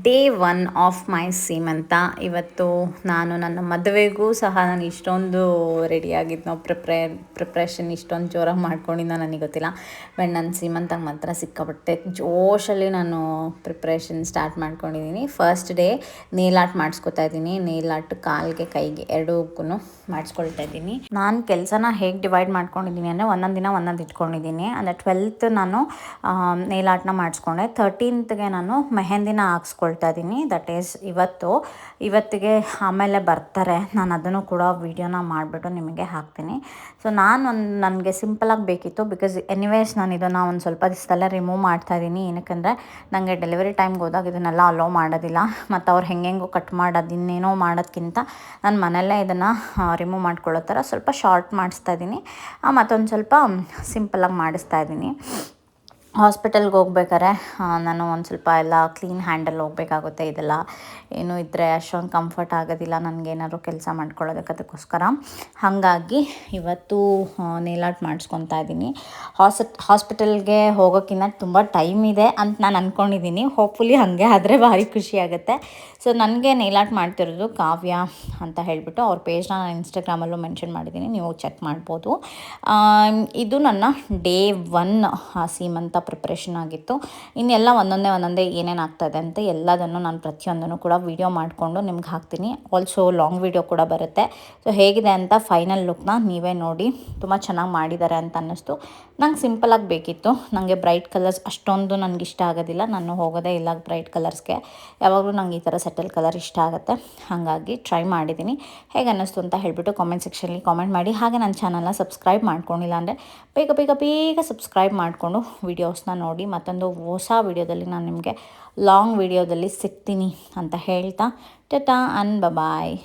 Day 1 of my ಸೀಮಂತ. ಇವತ್ತು ನಾನು ನನ್ನ ಮದುವೆಗೂ ಸಹ ನಾನು ಇಷ್ಟೊಂದು ರೆಡಿಯಾಗಿದ್ದು ಪ್ರಿಪ್ರೇಷನ್ ಇಷ್ಟೊಂದು ಜೋರಾಗಿ ಮಾಡ್ಕೊಂಡಿದ್ದು ನನಗೆ ಗೊತ್ತಿಲ್ಲ. ಬಟ್ ನನ್ನ ಸೀಮಂತಕ್ಕೆ ಮಾತ್ರ ಸಿಕ್ಕಾಪಟ್ಟೆ ಜೋಶಲ್ಲಿ ನಾನು ಪ್ರಿಪ್ರೇಷನ್ ಸ್ಟಾರ್ಟ್ ಮಾಡ್ಕೊಂಡಿದ್ದೀನಿ. ಫಸ್ಟ್ ಡೇ ನೇಲ್ ಆರ್ಟ್ ಮಾಡಿಸ್ಕೊತಾ ಇದ್ದೀನಿ. ನೇಲ್ ಆರ್ಟ್ ಕಾಲಿಗೆ ಕೈಗೆ ಎರಡಕ್ಕೂ ಮಾಡಿಸ್ಕೊಳ್ತಾ ಇದ್ದೀನಿ. ನಾನು ಕೆಲಸನ ಹೇಗೆ ಡಿವೈಡ್ ಮಾಡ್ಕೊಂಡಿದ್ದೀನಿ ಅಂದರೆ ಒಂದೊಂದು ದಿನ ಒಂದೊಂದು ಇಟ್ಕೊಂಡಿದ್ದೀನಿ. ಅಂದರೆ 12th ನಾನು ನೇಲ್ ಆರ್ಟ್ನ ಮಾಡಿಸ್ಕೊಂಡೆ. 13th ನಾನು ಮೆಹಂದಿನ ಹಾಕ್ಸ್ಕೊಳ್ತಾ ಇದ್ದೀನಿ. ದಟ್ ಈಸ್ ಇವತ್ತಿಗೆ ಆಮೇಲೆ ಬರ್ತಾರೆ. ನಾನು ಅದನ್ನು ಕೂಡ ವೀಡಿಯೋನ ಮಾಡಿಬಿಟ್ಟು ನಿಮಗೆ ಹಾಕ್ತೀನಿ. ಸೊ ನನಗೆ ಸಿಂಪಲಾಗಿ ಬೇಕಿತ್ತು. ಬಿಕಾಸ್ ಎನಿವೇಸ್ ನಾನು ಇದನ್ನು ಒಂದು ಸ್ವಲ್ಪ ದಿವಸದಲ್ಲೇ ರಿಮೂವ್ ಮಾಡ್ತಾ ಇದ್ದೀನಿ. ಏನಕ್ಕೆಂದರೆ ನನಗೆ ಡೆಲಿವರಿ ಟೈಮ್ಗೆ ಹೋದಾಗ ಇದನ್ನೆಲ್ಲ ಅಲೋ ಮಾಡೋದಿಲ್ಲ. ಮತ್ತು ಅವ್ರು ಹೆಂಗೆಂಗೋ ಕಟ್ ಮಾಡೋದು ಇನ್ನೇನೋ ಮಾಡೋದಕ್ಕಿಂತ ನಾನು ಮನೆಯಲ್ಲೇ ಇದನ್ನು ರಿಮೂವ್ ಮಾಡ್ಕೊಳ್ಳೋ ಥರ ಸ್ವಲ್ಪ ಶಾರ್ಟ್ ಮಾಡಿಸ್ತಾ ಇದ್ದೀನಿ. ಮತ್ತೊಂದು ಸ್ವಲ್ಪ ಸಿಂಪಲಾಗಿ ಮಾಡಿಸ್ತಾ ಇದ್ದೀನಿ. ಹಾಸ್ಪಿಟಲ್ಗೆ ಹೋಗ್ಬೇಕಾರೆ ನಾನು ಒಂದು ಸ್ವಲ್ಪ ಎಲ್ಲ ಕ್ಲೀನ್ ಹ್ಯಾಂಡಲ್ಲಿ ಹೋಗಬೇಕಾಗುತ್ತೆ. ಇದೆಲ್ಲ ಏನೂ ಇದ್ದರೆ ಅಷ್ಟೊಂದು ಕಂಫರ್ಟ್ ಆಗೋದಿಲ್ಲ ನನಗೇನಾದ್ರು ಕೆಲಸ ಮಾಡ್ಕೊಳ್ಳೋದಕ್ಕೆ. ಅದಕ್ಕೋಸ್ಕರ ಹಾಗಾಗಿ ಇವತ್ತು ನೇಲ್ ಆರ್ಟ್ ಮಾಡಿಸ್ಕೊತಾ ಇದ್ದೀನಿ. ಹಾಸ್ಪಿಟಲ್ಗೆ ಹೋಗೋಕ್ಕಿಂತ ತುಂಬ ಟೈಮ್ ಇದೆ ಅಂತ ನಾನು ಅಂದ್ಕೊಂಡಿದ್ದೀನಿ. ಹೋಪ್ಫುಲಿ ಹಾಗೆ ಆದರೆ ಭಾರಿ ಖುಷಿಯಾಗುತ್ತೆ. ಸೊ ನನಗೆ ನೇಲ್ ಆರ್ಟ್ ಮಾಡ್ತಿರೋದು ಕಾವ್ಯ ಅಂತ ಹೇಳಿಬಿಟ್ಟು ಅವ್ರ ಪೇಜ್ನ ನಾನು ಇನ್ಸ್ಟಾಗ್ರಾಮಲ್ಲೂ ಮೆನ್ಷನ್ ಮಾಡಿದ್ದೀನಿ, ನೀವು ಚೆಕ್ ಮಾಡ್ಬೋದು. ಇದು ನನ್ನ ಡೇ 1 ಸೀಮಂತ ಪ್ರಿಪ್ರೇಷನ್ ಆಗಿತ್ತು. ಇನ್ನೆಲ್ಲ ಒಂದೊಂದೇ ಏನೇನು ಆಗ್ತಾಯಿದೆ ಅಂತ ಎಲ್ಲದನ್ನು ನಾನು ಪ್ರತಿಯೊಂದನ್ನು ಕೂಡ ವೀಡಿಯೋ ಮಾಡಿಕೊಂಡು ನಿಮ್ಗೆ ಹಾಕ್ತೀನಿ. ಆಲ್ಸೋ ಲಾಂಗ್ ವೀಡಿಯೋ ಕೂಡ ಬರುತ್ತೆ. ಸೊ ಹೇಗಿದೆ ಅಂತ ಫೈನಲ್ ಲುಕ್ನ ನೀವೇ ನೋಡಿ. ತುಂಬ ಚೆನ್ನಾಗಿ ಮಾಡಿದ್ದಾರೆ ಅಂತ ಅನ್ನಿಸ್ತು. ನಂಗೆ ಸಿಂಪಲಾಗಿ ಬೇಕಿತ್ತು. ನನಗೆ ಬ್ರೈಟ್ ಕಲರ್ಸ್ ಅಷ್ಟೊಂದು ನನಗೆ ಇಷ್ಟ ಆಗೋದಿಲ್ಲ. ನಾನು ಹೋಗೋದೇ ಇಲ್ಲ ಬ್ರೈಟ್ ಕಲರ್ಸ್ಗೆ. ಯಾವಾಗಲೂ ನಂಗೆ ಈ ಥರ ಸೆಟಲ್ ಕಲರ್ ಇಷ್ಟ ಆಗುತ್ತೆ. ಹಾಗಾಗಿ ಟ್ರೈ ಮಾಡಿದ್ದೀನಿ. ಹೇಗೆ ಅನ್ನಿಸ್ತು ಅಂತ ಹೇಳಿಬಿಟ್ಟು ಕಾಮೆಂಟ್ ಸೆಕ್ಷನಲ್ಲಿ ಕಾಮೆಂಟ್ ಮಾಡಿ. ಹಾಗೆ ನನ್ನ ಚಾನಲ್ನ ಸಬ್ಸ್ಕ್ರೈಬ್ ಮಾಡ್ಕೊಂಡಿಲ್ಲ ಅಂದರೆ ಬೇಗ ಸಬ್ಸ್ಕ್ರೈಬ್ ಮಾಡಿಕೊಂಡು ವೀಡಿಯೋಸ್ನ ನೋಡಿ. ಮತ್ತೊಂದು ಹೊಸ ವೀಡಿಯೋದಲ್ಲಿ ನಾನು ನಿಮಗೆ ಲಾಂಗ್ ವೀಡಿಯೋದಲ್ಲಿ ಸಿಗ್ತೀನಿ ಅಂತ ಹೇಳ್ತಾ ಟಾಟಾ ಆ್ಯಂಡ್ ಬಾಯ್.